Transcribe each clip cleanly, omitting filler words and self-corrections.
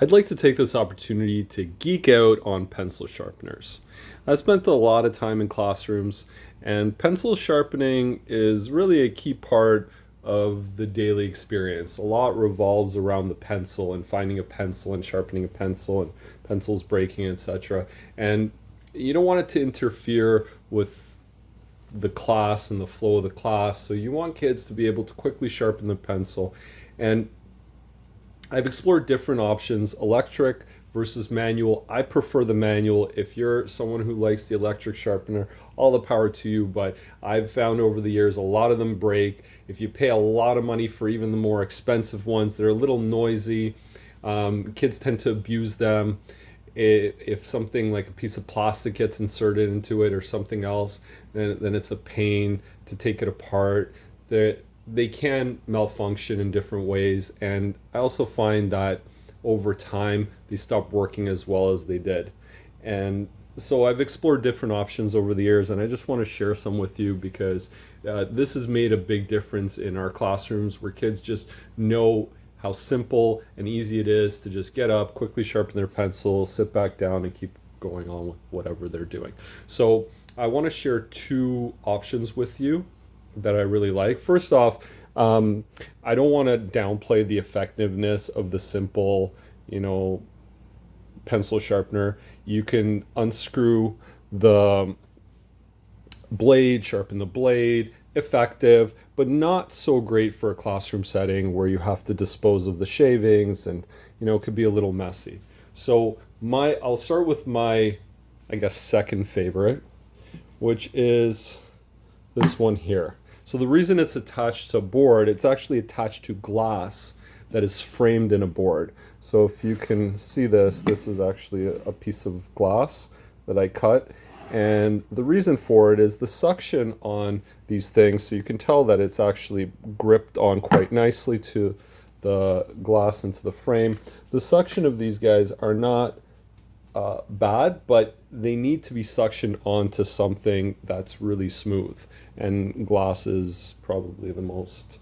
I'd like to take this opportunity to geek out on pencil sharpeners. I spent a lot of time in classrooms, and pencil sharpening is really a key part of the daily experience. A lot revolves around the pencil and finding a pencil and sharpening a pencil and pencils breaking, etc. And you don't want it to interfere with the class and the flow of the class. So you want kids to be able to quickly sharpen the pencil. And I've explored different options, electric versus manual. I prefer the manual. If you're someone who likes the electric sharpener, all the power to you, but I've found over the years a lot of them break. If you pay a lot of money for even the more expensive ones, they're a little noisy. Kids tend to abuse them. If something like a piece of plastic gets inserted into it or something else, then it's a pain to take it apart. They can malfunction in different ways, and I also find that over time they stop working as well as they did. And so I've explored different options over the years, and I just want to share some with you because this has made a big difference in our classrooms where kids just know how simple and easy it is to just get up, quickly sharpen their pencil, sit back down, and keep going on with whatever they're doing. So I want to share two options with you that I really like. First off, I don't want to downplay the effectiveness of the simple, pencil sharpener. You can unscrew the blade, sharpen the blade, effective, but not so great for a classroom setting where you have to dispose of the shavings and, it could be a little messy. So I'll start with my, I guess, second favorite, which is this one here. So the reason it's attached to a board, it's actually attached to glass that is framed in a board. So if you can see this is actually a piece of glass that I cut. And the reason for it is the suction on these things, so you can tell that it's actually gripped on quite nicely to the glass into the frame. The suction of these guys are not bad, but they need to be suctioned onto something that's really smooth. And glass is probably the most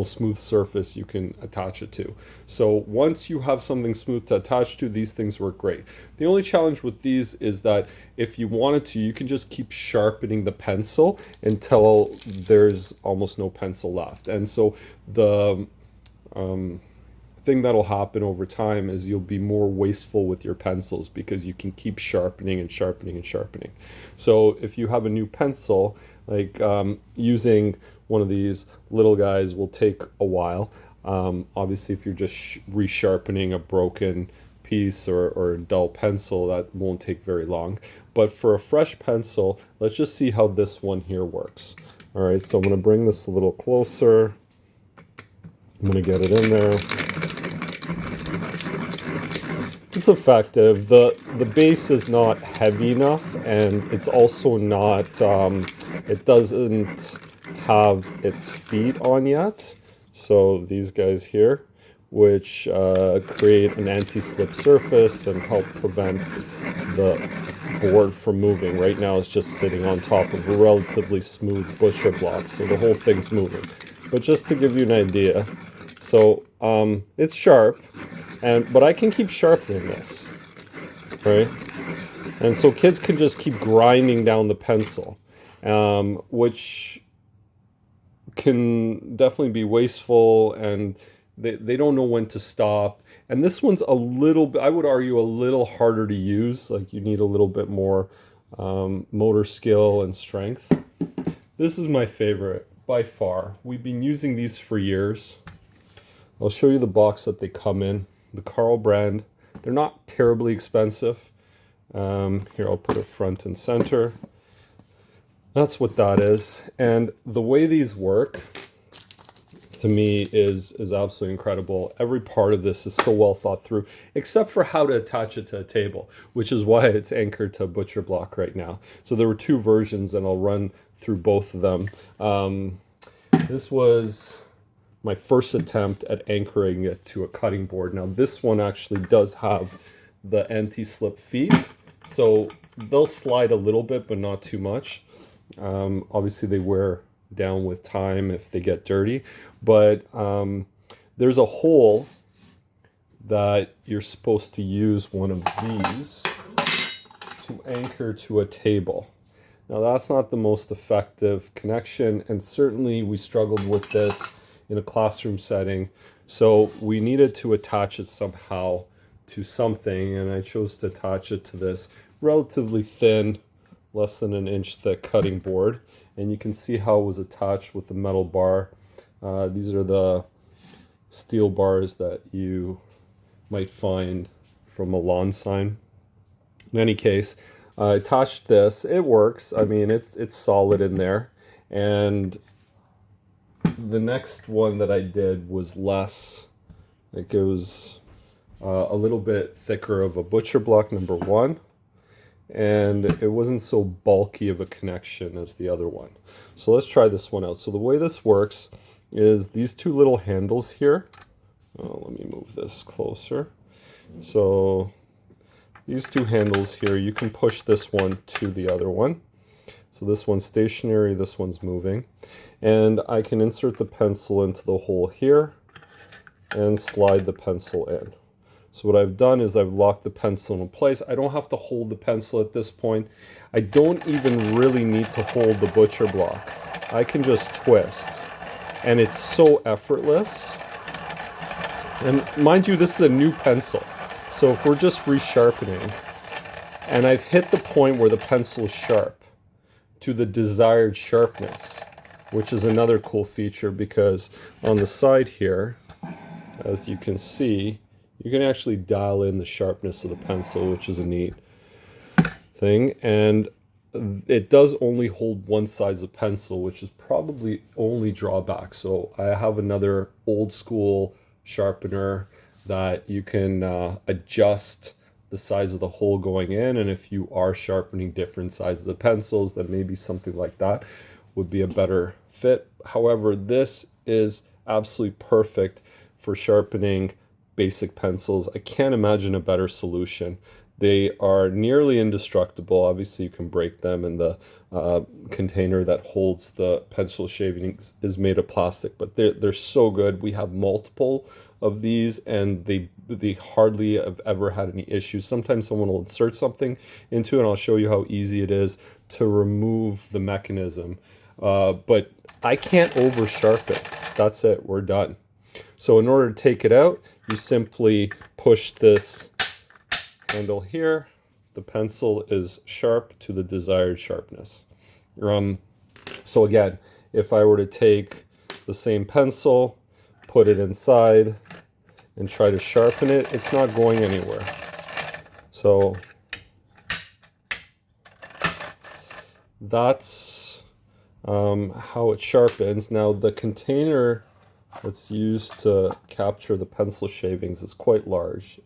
smooth surface you can attach it to. So once you have something smooth to attach to, these things work great. The only challenge with these is that if you wanted to, you can just keep sharpening the pencil until there's almost no pencil left. And so the thing that'll happen over time is you'll be more wasteful with your pencils because you can keep sharpening and sharpening and sharpening. So if you have a new pencil, like using one of these little guys will take a while. Obviously, if you're just resharpening a broken piece or a dull pencil, that won't take very long. But for a fresh pencil, let's just see how this one here works. All right, so I'm going to bring this a little closer. I'm going to get it in there. It's effective. The base is not heavy enough, and it's also not, it doesn't have its feet on yet. So these guys here, which create an anti-slip surface and help prevent the board from moving. Right now it's just sitting on top of a relatively smooth butcher block, so the whole thing's moving. But just to give you an idea, so it's sharp, but I can keep sharpening this, right? And so kids can just keep grinding down the pencil, which can definitely be wasteful, and they don't know when to stop. And this one's a little, I would argue, a little harder to use. Like you need a little bit more motor skill and strength. This is my favorite by far. We've been using these for years. I'll show you the box that they come in. The Carl brand. They're not terribly expensive. Here, I'll put it front and center. That's what that is. And the way these work, to me, is absolutely incredible. Every part of this is so well thought through, except for how to attach it to a table, which is why it's anchored to a butcher block right now. So there were two versions, and I'll run through both of them. This was my first attempt at anchoring it to a cutting board. Now this one actually does have the anti-slip feet, so they'll slide a little bit, but not too much. Obviously they wear down with time if they get dirty, but there's a hole that you're supposed to use one of these to anchor to a table. Now that's not the most effective connection, and certainly we struggled with this in a classroom setting. So we needed to attach it somehow to something, and I chose to attach it to this relatively thin, less than an inch thick cutting board. And you can see how it was attached with the metal bar. These are the steel bars that you might find from a lawn sign. In any case, I attached this. It works. I mean, it's solid in there. And the next one that I did was less, like it was a little bit thicker of a butcher block, number one. And it wasn't so bulky of a connection as the other one. So let's try this one out. So the way this works is these two little handles here. Oh, let me move this closer. So these two handles here, you can push this one to the other one. So this one's stationary, this one's moving. And I can insert the pencil into the hole here and slide the pencil in. So what I've done is I've locked the pencil in place. I don't have to hold the pencil at this point. I don't even really need to hold the butcher block. I can just twist. And it's so effortless. And mind you, this is a new pencil. So if we're just resharpening, and I've hit the point where the pencil is sharp to the desired sharpness, which is another cool feature because on the side here, as you can see, you can actually dial in the sharpness of the pencil, which is a neat thing. And it does only hold one size of pencil, which is probably only drawback. So I have another old school sharpener that you can adjust the size of the hole going in. And if you are sharpening different sizes of pencils, then maybe something like that would be a better fit. However, this is absolutely perfect for sharpening basic pencils. I can't imagine a better solution. They are nearly indestructible. Obviously, you can break them, and the container that holds the pencil shavings is made of plastic, but they're so good. We have multiple of these, and they hardly have ever had any issues. Sometimes someone will insert something into it, and I'll show you how easy it is to remove the mechanism. But I can't over sharpen. That's it. We're done. So in order to take it out, you simply push this handle here. The pencil is sharp to the desired sharpness. So again, if I were to take the same pencil, put it inside, and try to sharpen it, it's not going anywhere. So that's how it sharpens. Now the container that's used to capture the pencil shavings is quite large,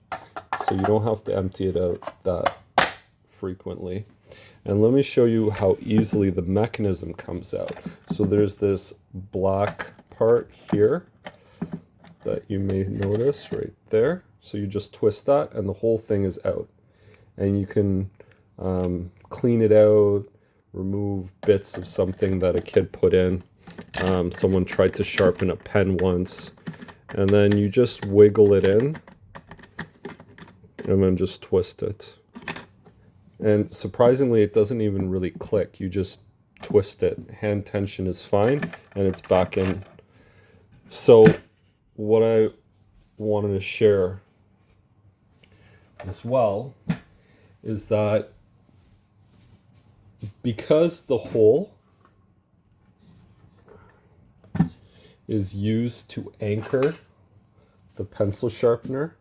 so you don't have to empty it out that frequently. And let me show you how easily the mechanism comes out. So there's this black part here that you may notice right there. So you just twist that and the whole thing is out. And you can clean it out, remove bits of something that a kid put in. Someone tried to sharpen a pen once, and then you just wiggle it in and then just twist it. And surprisingly, it doesn't even really click. You just twist it. Hand tension is fine, and it's back in. So what I wanted to share as well is that because the hole is used to anchor the pencil sharpener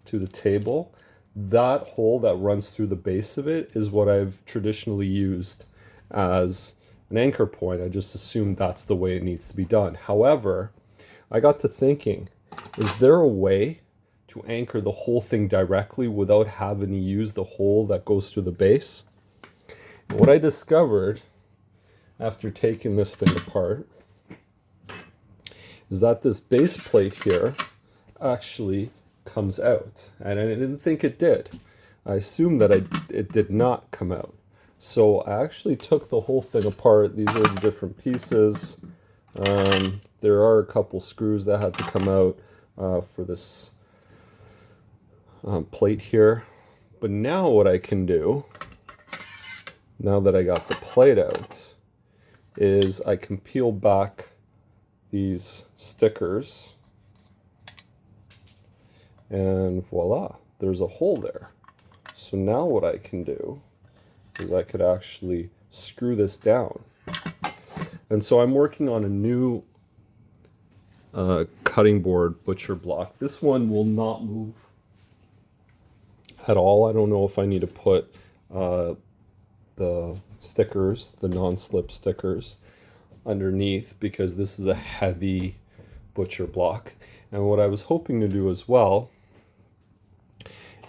to the table, that hole that runs through the base of it is what I've traditionally used as an anchor point. I just assumed that's the way it needs to be done. However, I got to thinking, is there a way to anchor the whole thing directly without having to use the hole that goes through the base? And what I discovered after taking this thing apart is that this base plate here actually comes out, and I didn't think it did. I assumed that it did not come out. So I actually took the whole thing apart. These are the different pieces. There are a couple screws that had to come out for this plate here. But now what I can do, now that I got the plate out, is I can peel back these stickers, and voila, there's a hole there. So now what I can do is I could actually screw this down. And so I'm working on a new cutting board butcher block. This one will not move at all. I don't know if I need to put the stickers, the non-slip stickers, underneath, because this is a heavy butcher block. And what I was hoping to do as well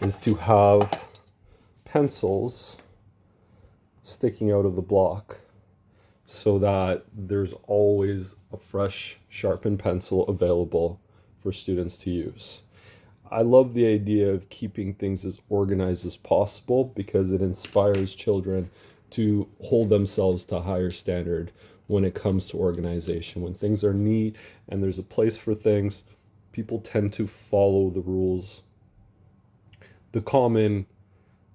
is to have pencils sticking out of the block so that there's always a fresh sharpened pencil available for students to use. I love the idea of keeping things as organized as possible because it inspires children to hold themselves to a higher standard when it comes to organization. When things are neat and there's a place for things, people tend to follow the rules, the common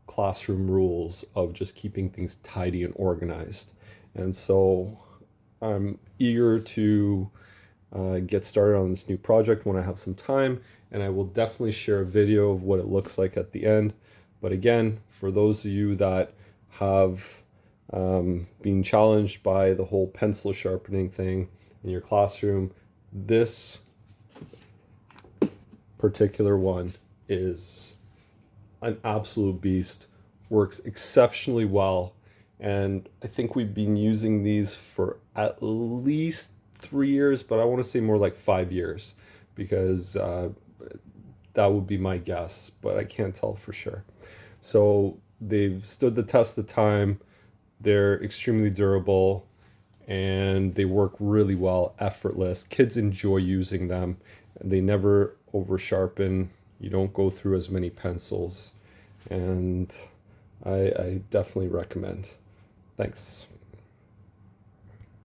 classroom rules of just keeping things tidy and organized. And so I'm eager to get started on this new project when I have some time, and I will definitely share a video of what it looks like at the end. But again, for those of you that have been challenged by the whole pencil sharpening thing in your classroom, this particular one is an absolute beast, works exceptionally well, and I think we've been using these for at least 3 years, but I want to say more like 5 years, because that would be my guess, but I can't tell for sure. So they've stood the test of time, they're extremely durable, and they work really well, effortless. Kids enjoy using them, and they never over sharpen. You don't go through as many pencils, and I definitely recommend. Thanks.